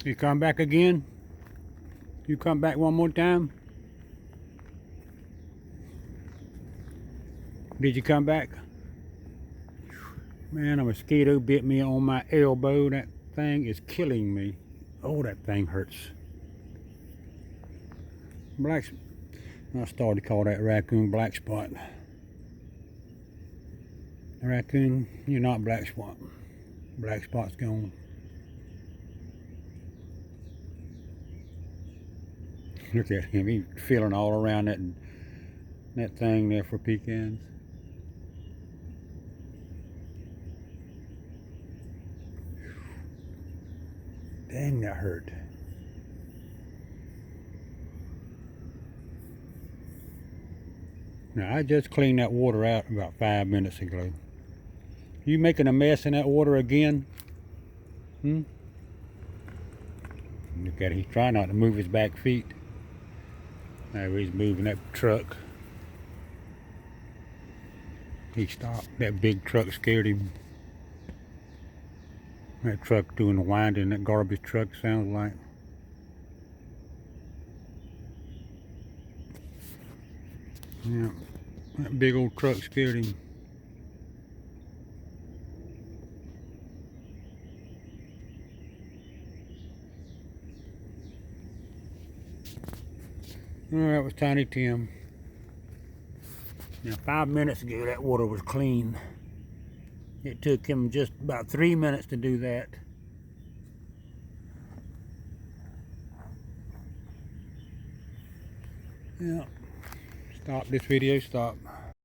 You come back again? You come back one more time? Did you come back? Man, a mosquito bit me on my elbow. That thing is killing me. Oh, that thing hurts. I started to call that raccoon black spot. Raccoon, you're not black spot. Black spot's gone. Look at him, he's feeling all around that thing there for pecans. Dang, that hurt. Now, I just cleaned that water out about 5 minutes ago. You making a mess in that water again? Look at it, he's trying not to move his back feet. Now he's moving that truck. He stopped. That big truck scared him. That truck doing the winding, that garbage truck sounds like. Yeah, that big old truck scared him. Oh, that was Tiny Tim. Now 5 minutes ago that water was clean. It took him just about 3 minutes to do that. Yeah. Stop this video, stop.